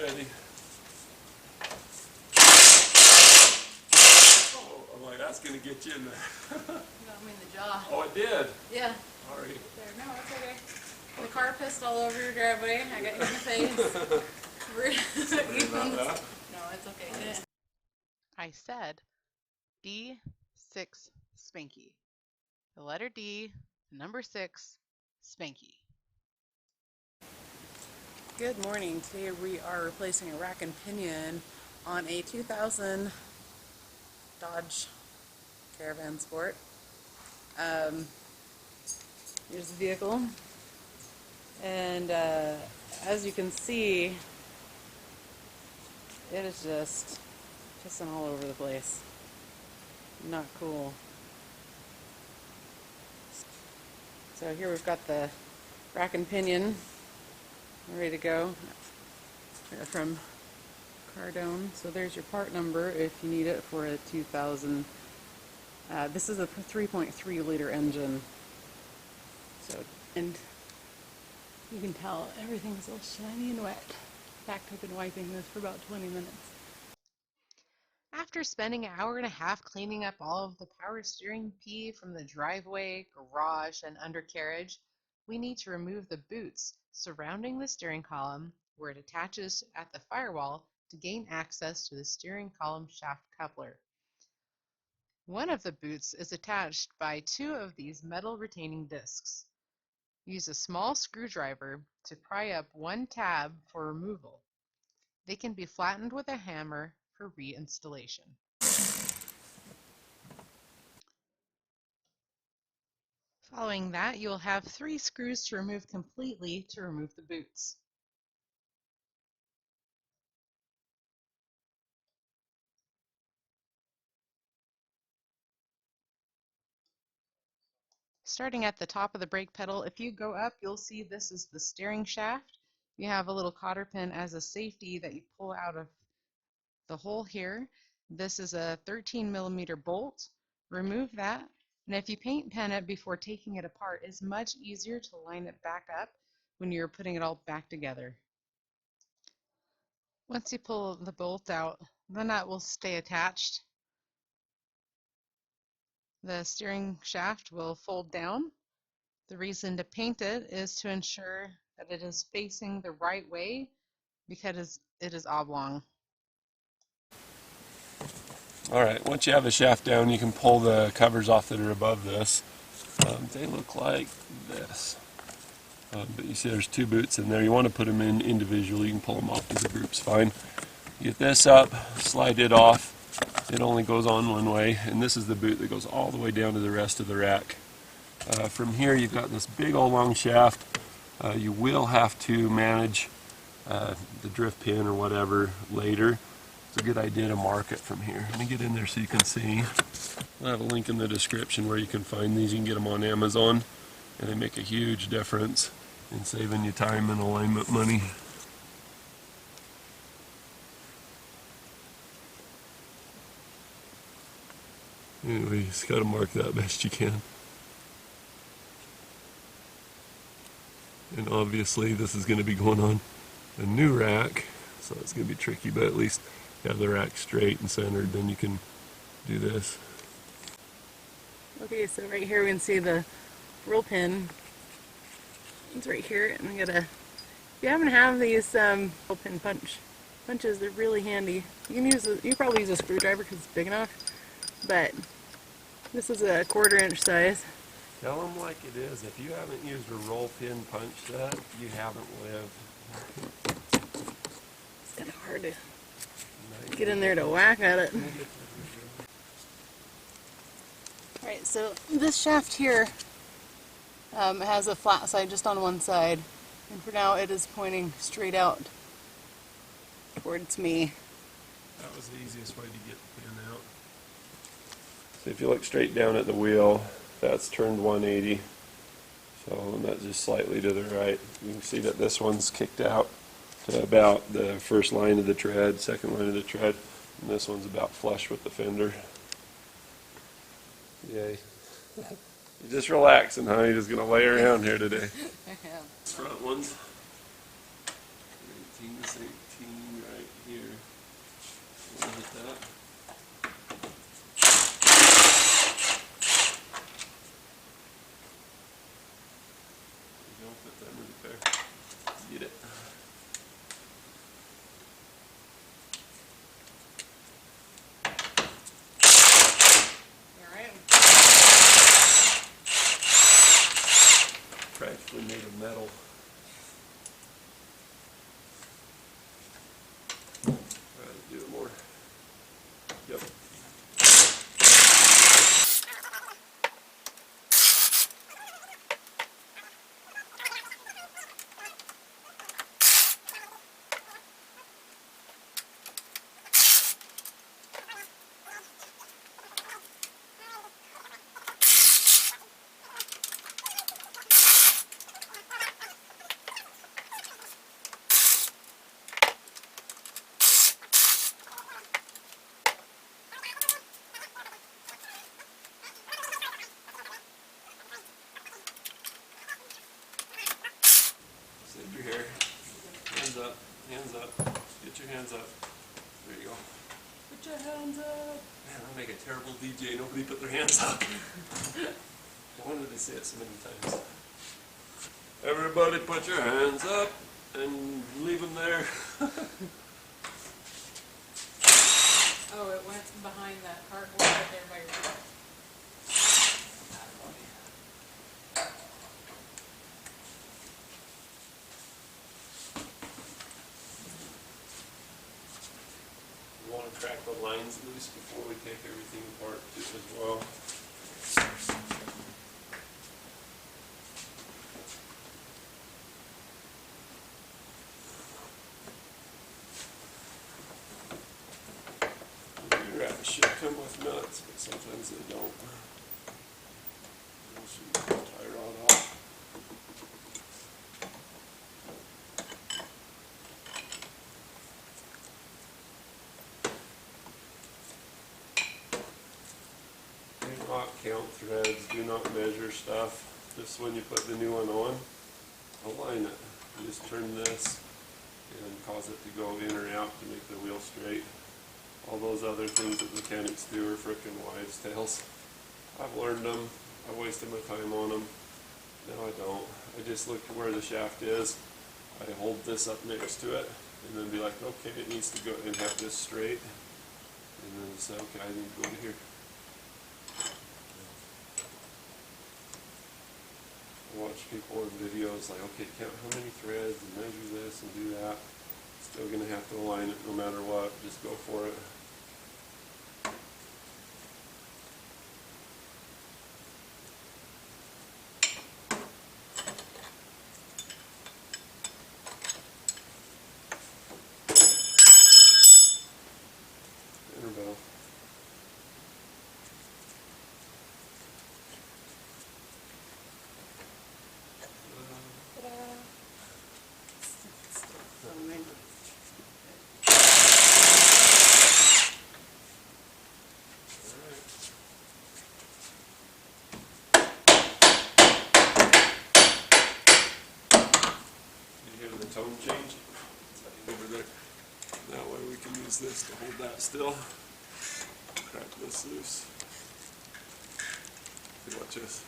ready. Oh, I'm like, that's going to get you in there. You got me in the jaw. Oh, it did? Yeah. Sorry. There. No, it's okay. The car pissed all over your driveway. I got hit in the face. Sorry about that. No, it's okay. I said D6 Spanky. The letter D, the number 6, Spanky. Good morning. Today we are replacing a rack and pinion on a 2000 Dodge Caravan Sport. Here's the vehicle. And as you can see, it is just pissing all over the place. Not cool. So here we've got the rack and pinion ready to go. They're from Caravan. So there's your part number if you need it for a 2000. This is a 3.3 liter engine. So, and you can tell everything's all shiny and wet. In fact, I've been wiping this for about 20 minutes. After spending an hour and a half cleaning up all of the power steering pee from the driveway, garage, and undercarriage, we need to remove the boots surrounding the steering column where it attaches at the firewall to gain access to the steering column shaft coupler. One of the boots is attached by 2 of these metal retaining discs. Use a small screwdriver to pry up one tab for removal. They can be flattened with a hammer for reinstallation. Following that, you'll have 3 screws to remove completely to remove the boots. Starting at the top of the brake pedal, if you go up, you'll see this is the steering shaft. You have a little cotter pin as a safety that you pull out of the hole here. This is a 13mm bolt. Remove that, and if you paint pen it before taking it apart, it's much easier to line it back up when you're putting it all back together. Once you pull the bolt out, the nut will stay attached. The steering shaft will fold down. The reason to paint it is to ensure that it is facing the right way because it is oblong. Alright, once you have the shaft down, you can pull the covers off that are above this. They look like this. But you see there's 2 boots in there. You want to put them in individually. You can pull them off as a group's fine. Get this up, slide it off. It only goes on one way, and this is the boot that goes all the way down to the rest of the rack. From here you've got this big old long shaft. You will have to manage the drift pin or whatever later. It's a good idea to mark it from here. Let me get in there so you can see. I'll have a link in the description where you can find these. You can get them on Amazon, and they make a huge difference in saving you time and alignment money. Anyway, you just got to mark that best you can. And obviously this is going to be going on a new rack, so it's going to be tricky, but at least you have the rack straight and centered, then you can do this. Okay, so right here we can see the roll pin. It's right here, and we gotta, if you happen to have these roll pin punches, they're really handy. You can use you probably use a screwdriver because it's big enough, but this is a 1/4 inch size. Tell them like it is. If you haven't used a roll pin punch set, you haven't lived. It's kind of hard to get in there to whack at it. Alright, so this shaft here has a flat side just on one side, and for now it is pointing straight out towards me. That was the easiest way to get the pin out. So if you look straight down at the wheel, that's turned 180. So and that's just slightly to the right. You can see that this one's kicked out to about the first line of the tread, second line of the tread, and this one's about flush with the fender. Yay. You're just relaxing, huh? You're just going to lay around here today. I am. These front ones, this 18 right here. We'll hit that. There you go, put that right there. Get it. Alright. Practically made of metal. Try to do it more. Yep. Save your hair. Hands up. Hands up. Get your hands up. There you go. Put your hands up. Man, I make a terrible DJ. Nobody put their hands up. Why did they say it so many times? Everybody put your hands up and leave them there. Oh, it went behind that cardboard right there by your foot. We want to crack the lines loose before we take everything apart as well. Ratchet should come with nuts, but sometimes they don't. We'll shoot the tie rod off. Do not count threads, do not measure stuff. Just when you put the new one on, align it. You just turn this and cause it to go in or out to make the wheel straight. All those other things that mechanics do are frickin' wives' tales. I've learned them. I wasted my time on them. Now I don't. I just look to where the shaft is. I hold this up next to it and then be like, okay, it needs to go and have this straight. And then say, okay, I need to go to here. I watch people in videos like, okay, count how many threads and measure this and do that. Still gonna have to align it no matter what. Just go for it. Interval. Tone change. Over there. That way we can use this to hold that still. Crack this loose. See, watch this.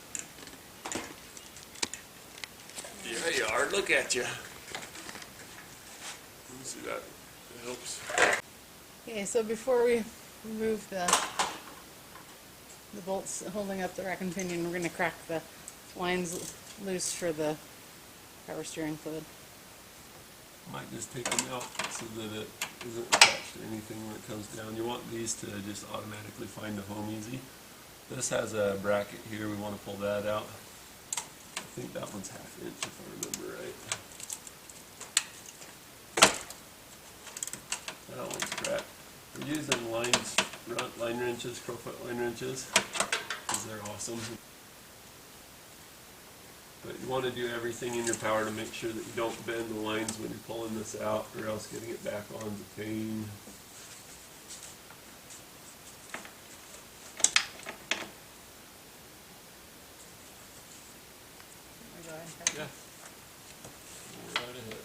Yeah, you are. Look at you. See that? It helps. Okay, so before we remove the bolts holding up the rack and pinion, we're going to crack the lines loose for the power steering fluid. Might just take them out so that it isn't attached to anything when it comes down. You want these to just automatically find a home easy. This has a bracket here. We want to pull that out. I think that one's 1/2 inch if I remember right. That one's cracked. We're using line wrenches, crowfoot line wrenches, because they're awesome. But you want to do everything in your power to make sure that you don't bend the lines when you're pulling this out, or else getting it back on is a pain. Yeah. Go right ahead.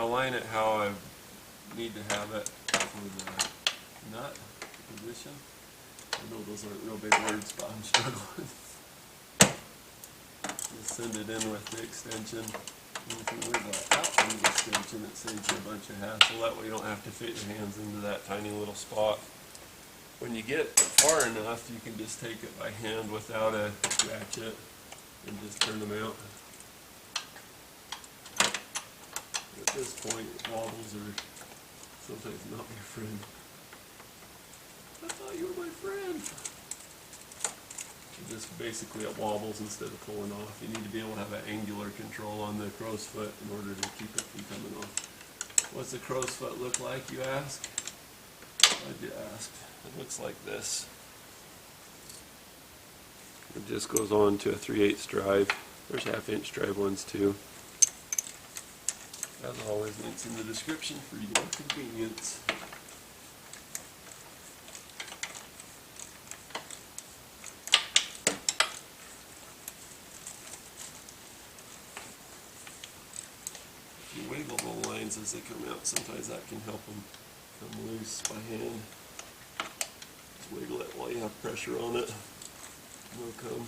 I align it how I need to have it for the nut position. I know those aren't real big words, but I'm struggling. Just send it in with the extension. And you can wiggle it out from the extension. It saves you a bunch of hassle. That way you don't have to fit your hands into that tiny little spot. When you get far enough, you can just take it by hand without a ratchet and just turn them out. At this point, wobbles are sometimes not my friend. I thought you were my friend. Just basically it wobbles instead of pulling off. You need to be able to have an angular control on the crow's foot in order to keep it from coming off. What's the crow's foot look like, you ask? Why'd you ask? It looks like this. It just goes on to a 3/8 drive. There's 1/2-inch drive ones too. As always, links in the description for your convenience. If you wiggle the lines as they come out, sometimes that can help them come loose by hand. Just wiggle it while you have pressure on it. They'll come.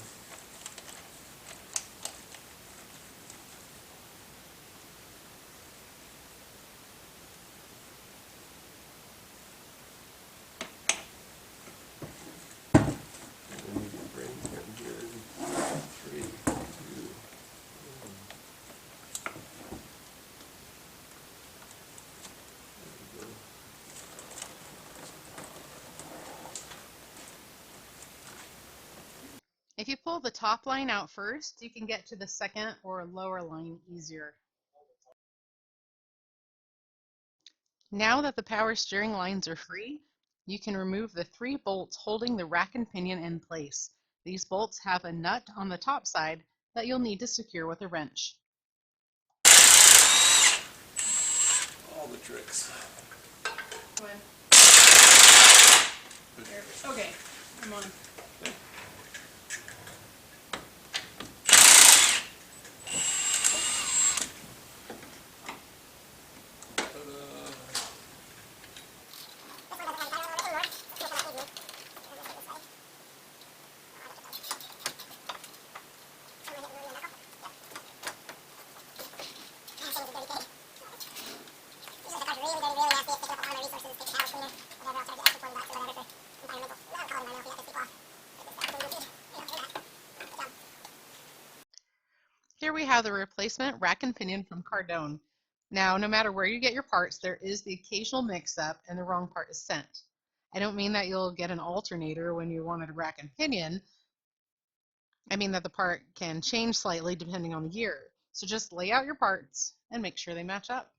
If you pull the top line out first, you can get to the second or lower line easier. Now that the power steering lines are free, you can remove the 3 bolts holding the rack and pinion in place. These bolts have a nut on the top side that you'll need to secure with a wrench. All the tricks. When? Okay, I'm on. Here we have the replacement rack and pinion from Caravan. Now, no matter where you get your parts, there is the occasional mix-up and the wrong part is sent. I don't mean that you'll get an alternator when you wanted a rack and pinion. I mean that the part can change slightly depending on the year. So just lay out your parts and make sure they match up.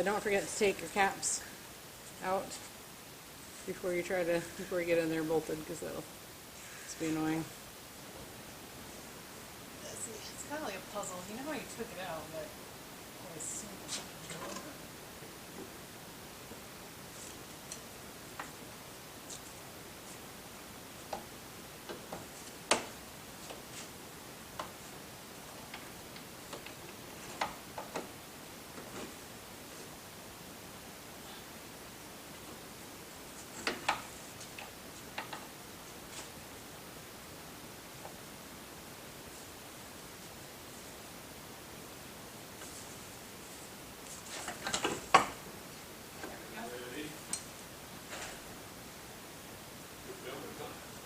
Don't forget to take your caps out before you get in there bolted, because that'll just be annoying. It's kind of like a puzzle. You know how you took it out, but always seems something.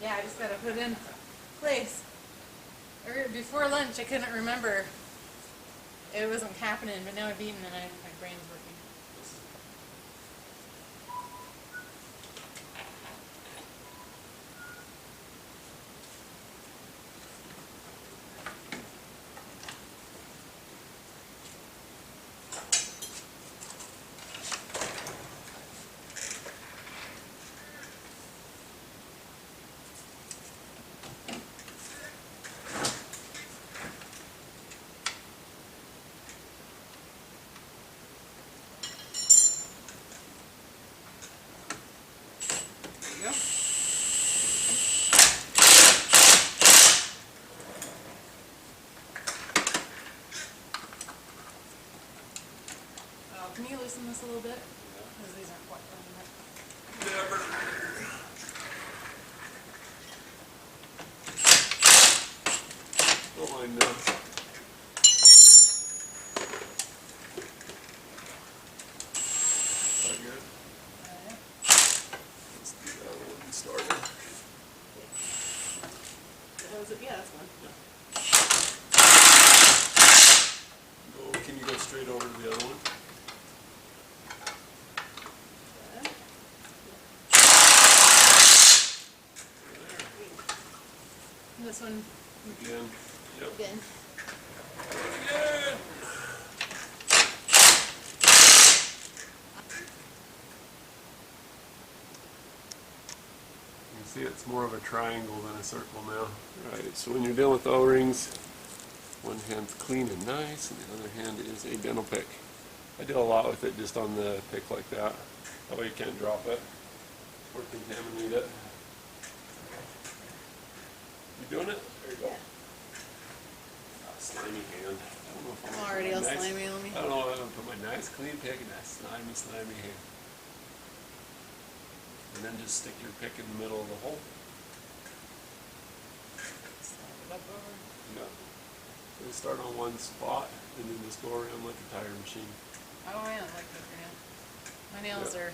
Yeah, I just gotta put in place. Before lunch, I couldn't remember. It wasn't happening, but now I've eaten and my brain's working. can you loosen this a little bit? Because these aren't quite running right. Never. Don't mind that. That good? Let's do that one and start it. Yeah, that's one. Go, can you go straight over to the other one? This one Again. Yep. again. Again. You can see it's more of a triangle than a circle now. Right, so when you're dealing with O-rings, one hand's clean and nice, and the other hand is a dental pick. I do a lot with it just on the pick like that. That way you can't drop it or contaminate it. You doing it? There you go. Slimy hand. I don't know if I'm already all slimy on me. I don't know if I'm gonna put my nice clean pick in that slimy hand. And then just stick your pick in the middle of the hole. Slide it up over. Yeah. So you start on one spot and then just go around like a tire machine. Oh man, I like that for nail. My nails Yeah. are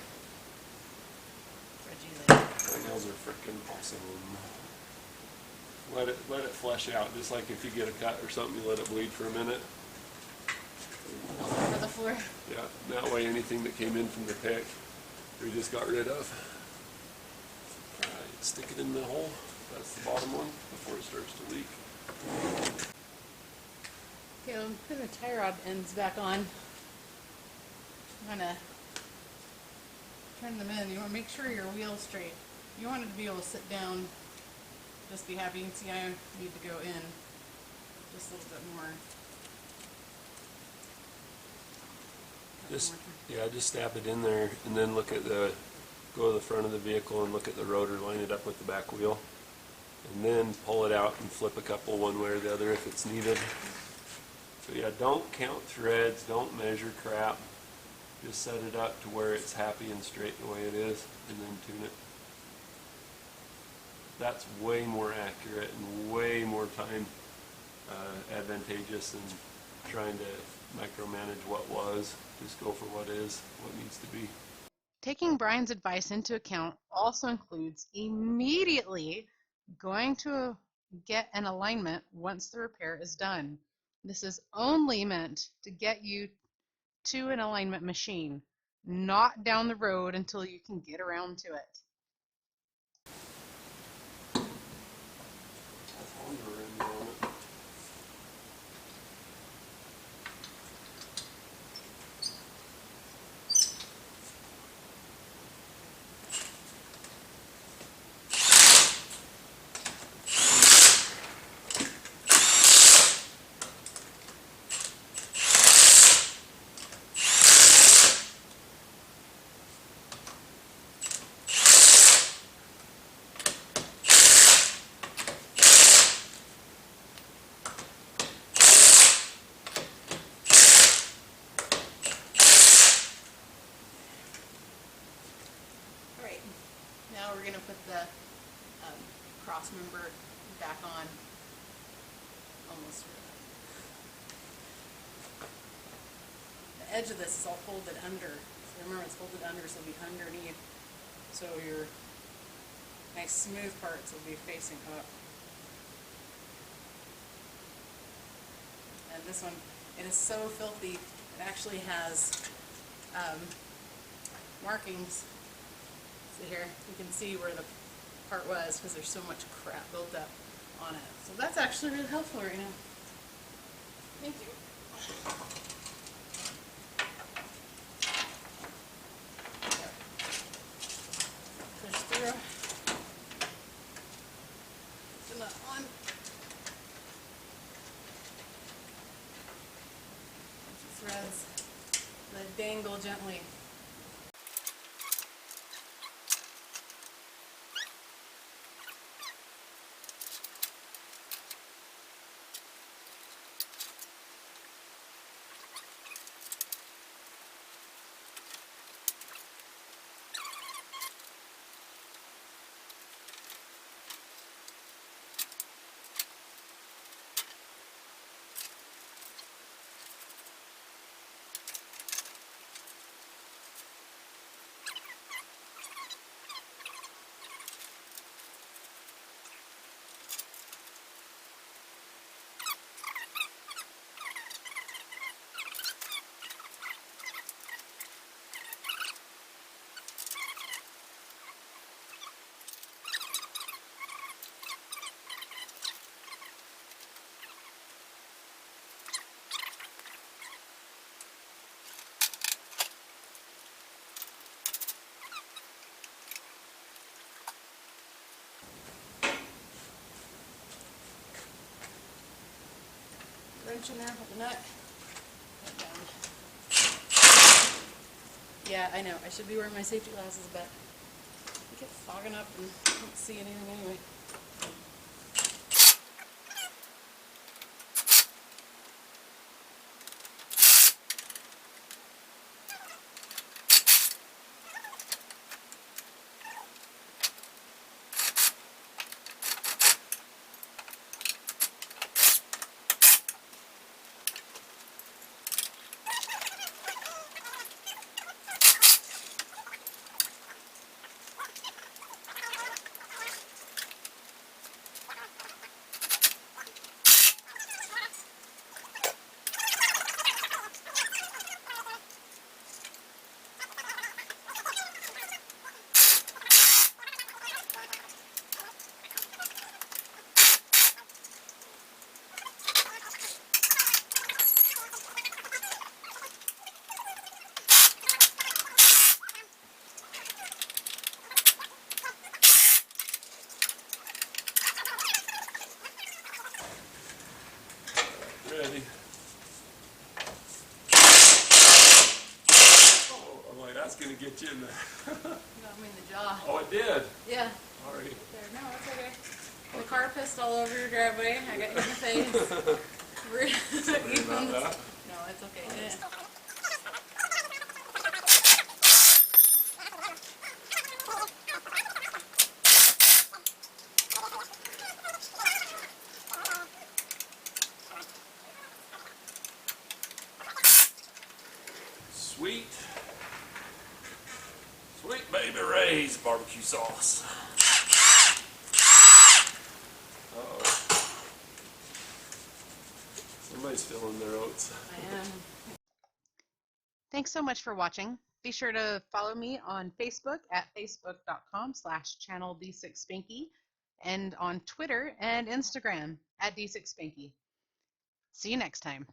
fragile. My nails are freaking awesome. Let it flesh out, just like if you get a cut or something, you let it bleed for a minute. All over the floor. Yeah, that way anything that came in from the pick, we just got rid of. Alright, stick it in the hole. That's the bottom one before it starts to leak. Okay, I'm putting the tie rod ends back on. I'm gonna turn them in. You want to make sure your wheel's straight. You want it to be able to sit down. Just be happy. You can see I need to go in just a little bit more. Just stab it in there and then look at go to the front of the vehicle and look at the rotor, line it up with the back wheel, and then pull it out and flip a couple one way or the other if it's needed. So yeah, don't count threads, don't measure crap. Just set it up to where it's happy and straight the way it is, and then tune it. That's way more accurate and way more time advantageous than trying to micromanage what was. Just go for what is, what needs to be. Taking Brian's advice into account also includes immediately going to get an alignment once the repair is done. This is only meant to get you to an alignment machine, not down the road until you can get around to it. Alright, now we're going to put the cross member back on. Almost. The edge of this is all folded under. So remember, it's folded under, so it'll be underneath. So your nice smooth parts will be facing up. And this one, it is so filthy. It actually has markings. So here, you can see where the part was because there's so much crap built up on it. So that's actually really helpful right now. Thank you. Push through. Turn that on. Threads. Let it dangle gently. wrench in there with the nut. Put it down. Yeah, I know. I should be wearing my safety glasses, but it gets fogging up and I can't see anything anyway. Ready. Oh, I'm like, that's going to get you in there. Got me in the jaw. Oh, it did? Yeah. Alright. There. No, it's okay. The car pissed all over your driveway. I got hit in the face. Sorry about that. No, it's okay. Yeah. Sweet. Sweet baby Ray's barbecue sauce. Uh-oh. Somebody's filling their oats. I am. Thanks so much for watching. Be sure to follow me on Facebook at facebook.com/channel D6Spanky and on Twitter and Instagram at D6Spanky. See you next time.